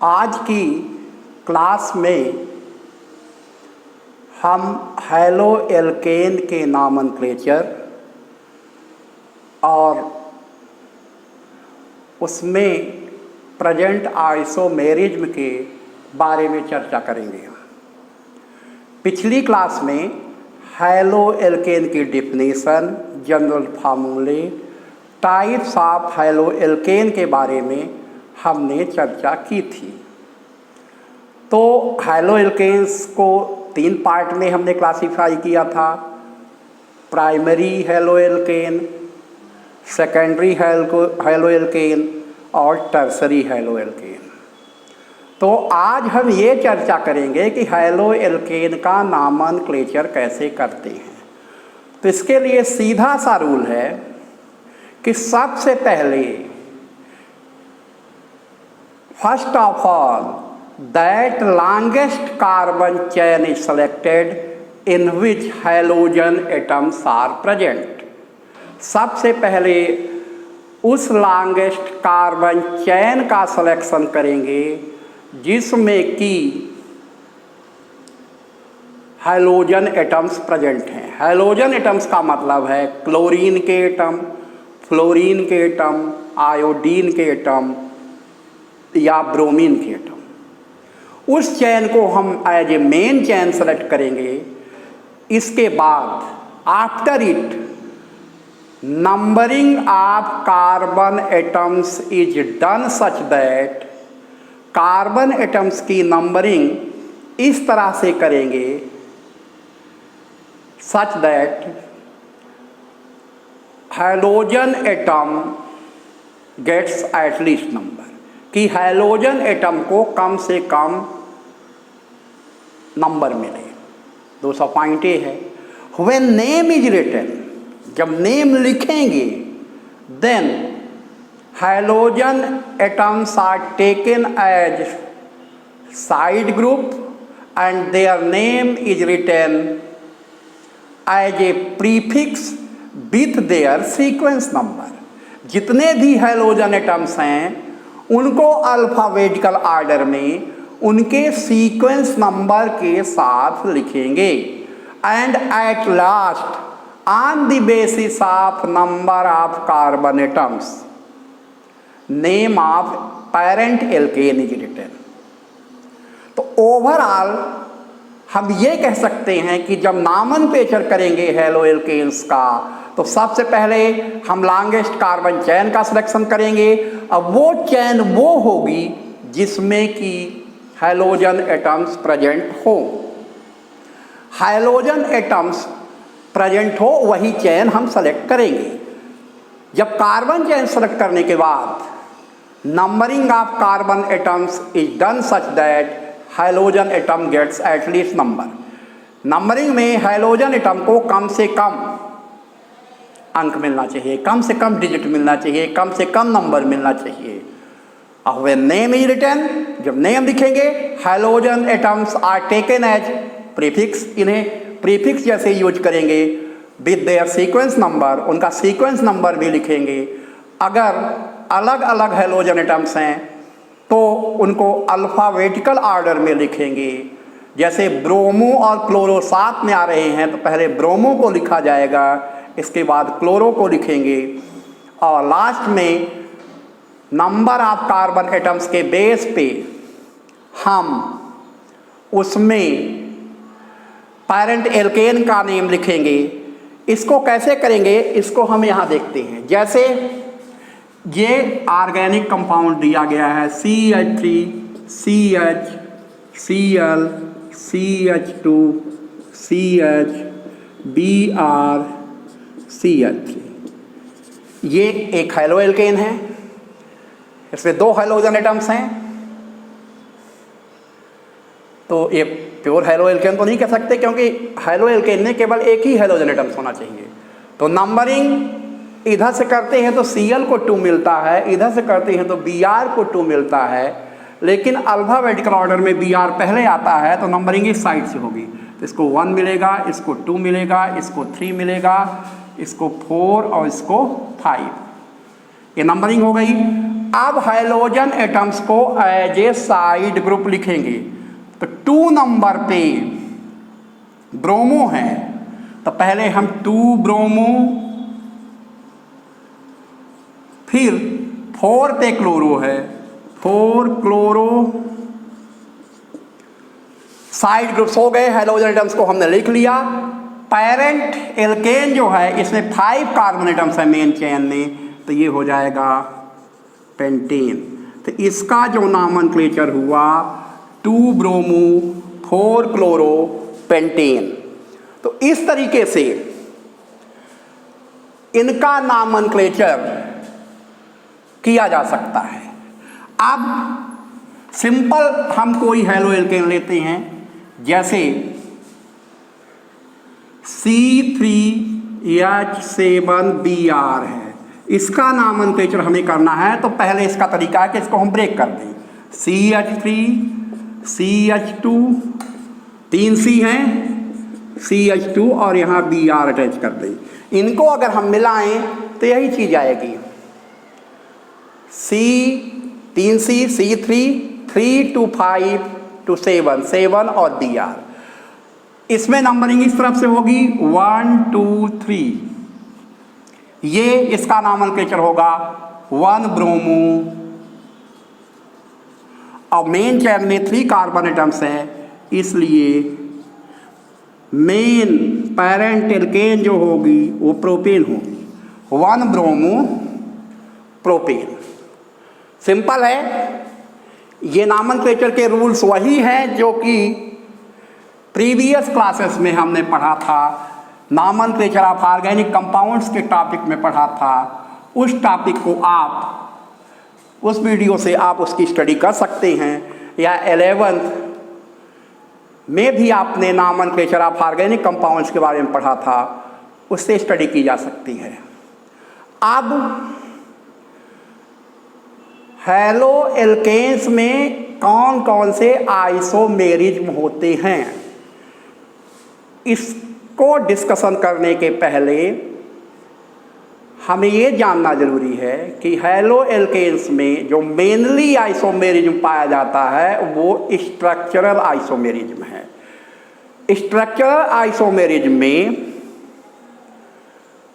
आज की क्लास में हम हैलो एल्केन के नॉमेनक्लेचर और उसमें प्रेजेंट आइसोमेरिज्म के बारे में चर्चा करेंगे। पिछली क्लास में हैलो एल्केन की डिफिनीशन, जनरल फार्मूले, टाइप्स ऑफ हैलो एल्केन के बारे में हमने चर्चा की थी। तो हैलो एल्केन्स को 3 पार्ट में हमने क्लासिफाई किया था। Primary haloalkane, secondary haloalkane और टर्सरी हैलो एल्केन। तो आज हम ये चर्चा करेंगे कि हैलो एल्केन का नॉमेनक्लेचर कैसे करते हैं। तो इसके लिए सीधा सा रूल है कि सबसे पहले first of all that longest carbon chain is selected in which halogen atoms are present. सबसे पहले उस लॉन्गेस्ट कार्बन चेन का सिलेक्शन करेंगे जिसमें कि हैलोजन एटम्स प्रेजेंट हैं। हैलोजन एटम्स का मतलब है क्लोरीन के एटम, फ्लोरीन के एटम, आयोडीन के एटम या ब्रोमीन के एटम। उस चैन को हम as a main chain select करेंगे। इसके बाद after it numbering of carbon atoms is done such that carbon atoms की नंबरिंग इस तरह से करेंगे such that halogen atom gets at least number, कि हैलोजन एटम को कम से कम नंबर मिले। 200 पॉइंट ए है। व्हेन नेम इज रिटन, जब नेम लिखेंगे, then halogen atoms are taken as side group and their name is written as a prefix with their sequence number. जितने भी हैलोजन एटम्स हैं उनको अल्फ़ाबेटिकल ऑर्डर में उनके sequence number के साथ लिखेंगे। And at last on the basis of number of carbon atoms name of parent alkane is written. तो ओवरऑल हम ये कह सकते हैं कि जब नॉमेनक्लेचर करेंगे हैलो एल्केन्स का, तो सबसे पहले हम लॉन्गेस्ट कार्बन चैन का सिलेक्शन करेंगे। अब वो चैन वो होगी जिसमें कि हैलोजन एटम्स प्रेजेंट हो। हैलोजन एटम्स प्रेजेंट हो वही चैन हम सेलेक्ट करेंगे। जब कार्बन चैन सेलेक्ट करने के बाद numbering of carbon atoms is done such that halogen atom gets at least number. Numbering में हैलोजन एटम को कम से कम अंक मिलना चाहिए, कम से कम डिजिट मिलना चाहिए, कम से कम नंबर मिलना चाहिए। अब वे नेम इज रिटन, जब नेम लिखेंगे halogen atoms are taken as prefix. इन्हें प्रीफिक्स जैसे यूज करेंगे विद देयर सीक्वेंस नंबर, उनका सीक्वेंस नंबर भी लिखेंगे। अगर अलग अलग हैलोजन एटम्स हैं तो उनको अल्फ़ाबेटिकल ऑर्डर में लिखेंगे। जैसे ब्रोमो और क्लोरो साथ में आ रहे हैं तो पहले ब्रोमो को लिखा जाएगा, इसके बाद क्लोरो को लिखेंगे और लास्ट में नंबर ऑफ कार्बन एटम्स के बेस पे हम उसमें पेरेंट एल्केन का नेम लिखेंगे। इसको कैसे करेंगे इसको हम यहाँ देखते हैं। जैसे ये ऑर्गेनिक कंपाउंड दिया गया है CH3, CH, Cl, CH2, CH, Br, CH3। ये एक हैलो एल्केन है, इसमें 2 हैलोजन एटम्स हैं। तो ये प्योर हैलो एल्केन तो नहीं कह सकते क्योंकि हैलो एल्केन में केवल एक ही हैलोजन एटम्स होना चाहिए। तो नंबरिंग इधर से करते हैं तो Cl को 2 मिलता है, इधर से करते हैं तो Br को 2 मिलता है, लेकिन अल्फ़ाबेटिकल ऑर्डर में Br पहले आता है तो नंबरिंग इस साइड से होगी। तो इसको 1 मिलेगा, इसको 2 मिलेगा, इसको 3 मिलेगा, इसको 4 और इसको 5। ये नंबरिंग हो गई। अब हाइड्रोजन एटम्स को एज ए साइड ग्रुप लिखेंगे। तो 2 नंबर पे ब्रोमो है, तो पहले हम 2 ब्रोमो, फिर 4 पे क्लोरो है, 4 क्लोरो, साइड ग्रुप्स हो गए। हाइड्रोजन एटम्स को हमने लिख लिया। पेरेंट एल्केन जो है इसमें 5 कार्बन एटम्स है मेन चेन में, तो ये हो जाएगा पेंटेन। तो इसका जो नामनक्लेचर हुआ 2 ब्रोमो 4 क्लोरो पेंटेन। तो इस तरीके से इनका नामनक्लेचर किया जा सकता है। अब सिंपल हम कोई हैलो एल्केन लेते हैं, जैसे C3H7Br है, इसका नामनक्लेचर हमें करना है। तो पहले इसका तरीका है कि इसको हम ब्रेक कर दें। CH3 CH2 3 C हैं, CH2 और यहाँ Br अटैच कर दें। इनको अगर हम मिलाएं तो यही चीज आएगी। C3 C3 3 to 5 to 7 7 और Br। इसमें नंबरिंग इस तरफ से होगी 1 2 3। ये इसका नामनक्लेचर होगा 1 ब्रोमो, और मेन चेन में 3 कार्बन एटम्स हैं, इसलिए मेन पेरेंट एल्केन जो होगी वो प्रोपेन होगी, 1 ब्रोमो प्रोपेन। सिंपल है। ये नामनक्लेचर के रूल्स वही हैं जो कि प्रीवियस क्लासेस में हमने पढ़ा था। नामनक्लेचर ऑफ ऑर्गेनिक कंपाउंड्स के टॉपिक में पढ़ा था। उस टॉपिक को आप उस वीडियो से आप उसकी स्टडी कर सकते हैं, या 11th में भी आपने नामनक्लेचर ऑफ ऑर्गेनिक कंपाउंड्स के बारे में पढ़ा था, उससे स्टडी की जा सकती है। अब हैलो एल्केन्स में कौन कौन से आइसोमेरिज्म होते हैं, इसको डिस्कशन करने के पहले हमें ये जानना जरूरी है कि हैलो एल्केन्स में जो मेनली आइसोमेरिज्म पाया जाता है वो स्ट्रक्चरल आइसोमेरिज्म है। स्ट्रक्चरल आइसोमेरिज्म में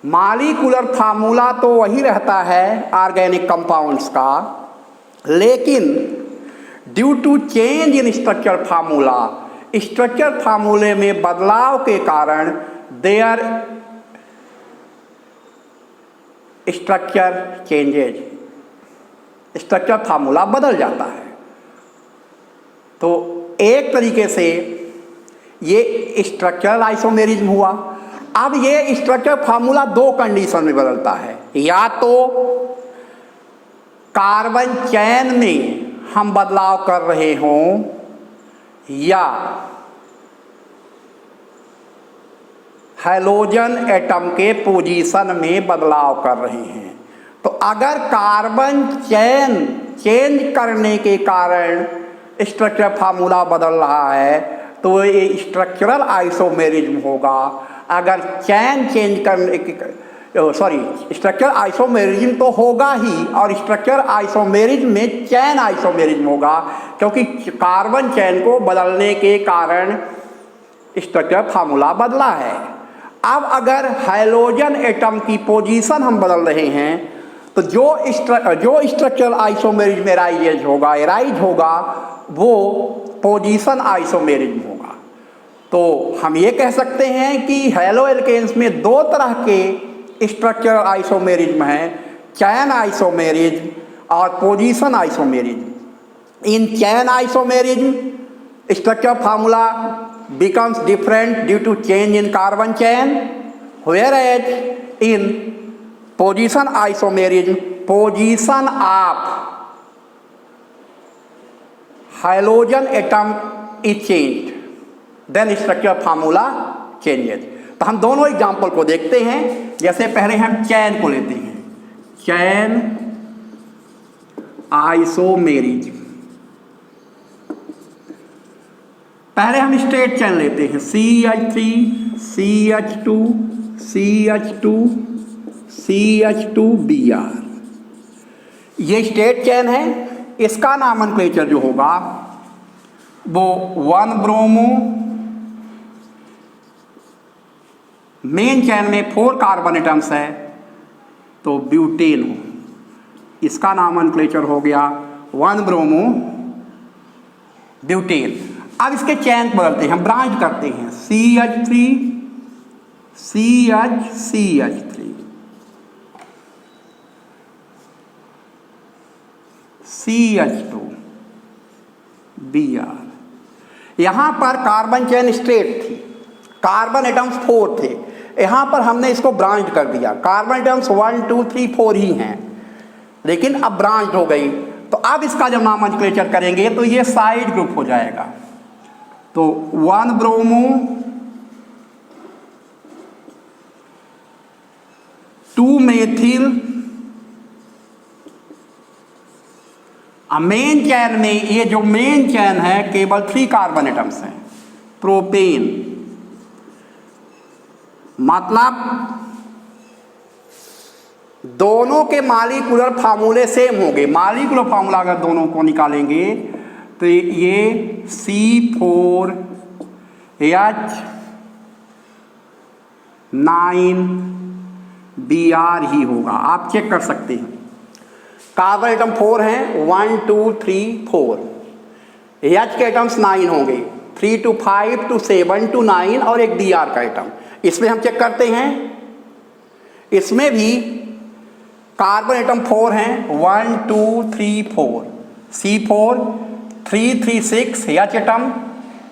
मॉलिक्यूलर फार्मूला तो वही रहता है ऑर्गेनिक कंपाउंड्स का, लेकिन due to change in structure formula, structure फार्मूले में बदलाव के कारण their structure changes, structure formula बदल जाता है। तो एक तरीके से ये स्ट्रक्चरल आइसोमेरिज्म हुआ। अब ये स्ट्रक्चर फार्मूला 2 कंडीशन में बदलता है, या तो कार्बन चेन में हम बदलाव कर रहे हों, या हैलोजन एटम के पोजीशन में बदलाव कर रहे हैं। तो अगर कार्बन चेन चेंज करने के कारण स्ट्रक्चर फार्मूला बदल रहा है तो ये स्ट्रक्चरल आइसोमेरिज्म होगा। अगर चेन चेंज करने के स्ट्रक्चर आइसोमेरिज्म तो होगा ही, और स्ट्रक्चर आइसोमेरिज्म में चेन आइसोमेरिज्म होगा, क्योंकि कार्बन चेन को बदलने के कारण स्ट्रक्चर फार्मूला बदला है। अब अगर हाइड्रोजन एटम की पोजीशन हम बदल रहे हैं तो जो स्ट्रक्चरल आइसोमेरिज्म एराइज होगा वो पोजीशन आइसोमेरिज्म होगा। तो हम ये कह सकते हैं कि हैलो एल्केन्स में 2 तरह के स्ट्रक्चरल आइसोमेरिज्म हैं, चैन आइसोमेरिज्म और position isomerism. In chain isomerism structure formula becomes different due to change in carbon chain, whereas in position isomerism, position of halogen atom is changed, then structure formula changes। तो हम दोनों example को देखते हैं। जैसे पहले हम चैन को लेते हैं, चैन आइसोमेरिज्म। पहले हम स्ट्रेट चैन लेते हैं, CH3 CH2 CH2 CH2 Br। ये स्टेट चेन है, इसका नॉमेनक्लेचर जो होगा वो 1 ब्रोमो, मेन चेन में 4 कार्बन एटम्स है तो ब्यूटेन हो, इसका नॉमेनक्लेचर हो गया 1 ब्रोमो ब्यूटेन। अब इसके चेन बदलते हैं, हम ब्रांच करते हैं, CH3 CH3 CH2 Br। यहां पर कार्बन चेन स्ट्रेट थी, कार्बन एटम्स 4 थे, यहां पर हमने इसको ब्रांच कर दिया, कार्बन एटम्स 1 2 3 4 ही हैं, लेकिन अब ब्रांच हो गई। तो अब इसका जब नॉमेनक्लेचर करेंगे तो ये साइड ग्रुप हो जाएगा। तो 1 ब्रोमो 2 मेथिल। मेन चैन में, ये जो मेन चैन है केवल 3 कार्बन एटम्स हैं, प्रोपेन। मतलब दोनों के मॉलिक्यूलर फार्मूले सेम होंगे। मॉलिक्यूलर फार्मूला अगर दोनों को निकालेंगे तो ये C4H9Br ही होगा, आप चेक कर सकते हैं। कार्बन एटम 4 हैं, 1 2 3 4। H के एटम्स 9 होंगे, 3 to 5 to 7 to 9 और एक Br का एटम। इसमें हम चेक करते हैं, इसमें भी कार्बन एटम 4 हैं, 1 2 3 4। C4 3 3 6, H atom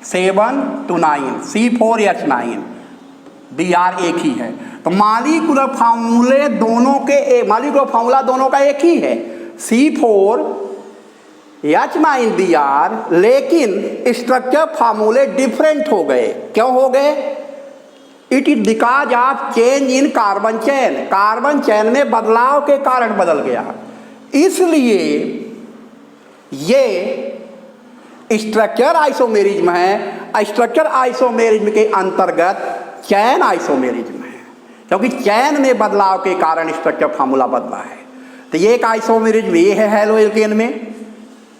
7 to 9, C4H9। Br एक ही है। तो मॉलिक्यूलर फार्मूले दोनों के, मॉलिक्यूलर फार्मूला दोनों का एक ही है, C4H9Br, लेकिन स्ट्रक्चर फार्मूले डिफरेंट हो गए। क्यों हो गए? It is because of change in carbon chain. Carbon chain में बदलाव के कारण बदल गया, इसलिए ये स्ट्रक्चर आइसोमेरिज्म है। स्ट्रक्चर आइसोमेरिज्म के अंतर्गत चैन आइसोमेरिज्म है, क्योंकि चैन में बदलाव के कारण स्ट्रक्चर फार्मूला बदला है। तो ये एक आइसोमेरिज्म ये है हैलो एल्केन में,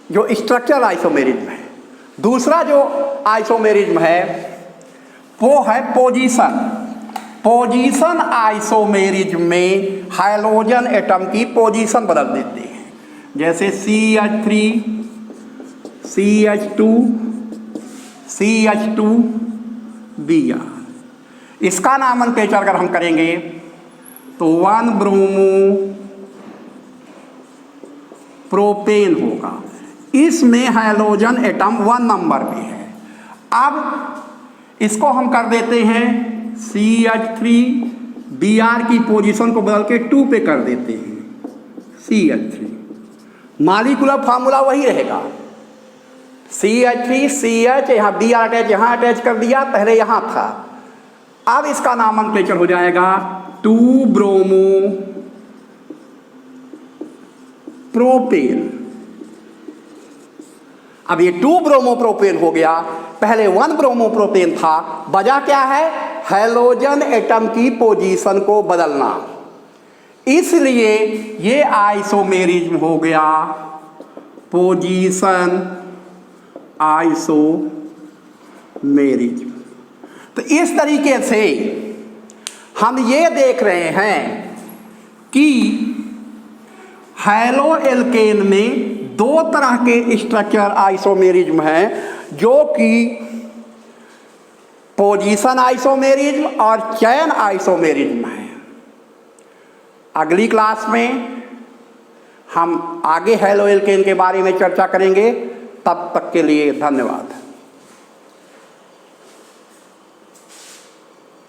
जो स्ट्रक्चर आइसोमेरिज्म है। दूसरा जो आइसोमेरिज्म है वो है पोजीशन। पोजीशन आइसोमेरिज्म में हाइड्रोजन एटम की पोजीशन बदल देते हैं, जैसे CH3 CH2 CH2 Br। इसका नॉमेनक्लेचर अगर हम करेंगे तो 1 ब्रोमो प्रोपेन होगा, इसमें हाइड्रोजन एटम 1 नंबर में है। अब इसको हम कर देते हैं CH3 Br की पोजीशन को बदल के 2 पे कर देते हैं, CH3। मॉलिक्यूलर फार्मूला वही रहेगा, CH3 CH, यहाँ Br अटैच, यहाँ अटैच कर दिया, पहले यहाँ था। अब इसका नॉमेनक्लेचर हो जाएगा 2 ब्रोमो प्रोपेन। अब ये 2 ब्रोमो प्रोपेन हो गया, पहले 1 ब्रोमो प्रोपेन था। वजह क्या है? हाइड्रोजन एटम की पोजीशन को बदलना, इसलिए ये आइसोमेरिज्म हो गया, पोजीशन आइसोमेरिज्म। तो इस तरीके से हम ये देख रहे हैं कि हैलो एल्केन में 2 तरह के स्ट्रक्चर आइसोमेरिज्म हैं, जो कि पोजीशन आइसोमेरिज्म और चैन आइसोमेरिज्म है। अगली क्लास में हम आगे हैलो एल्केन के बारे में चर्चा करेंगे। तब तक के लिए धन्यवाद।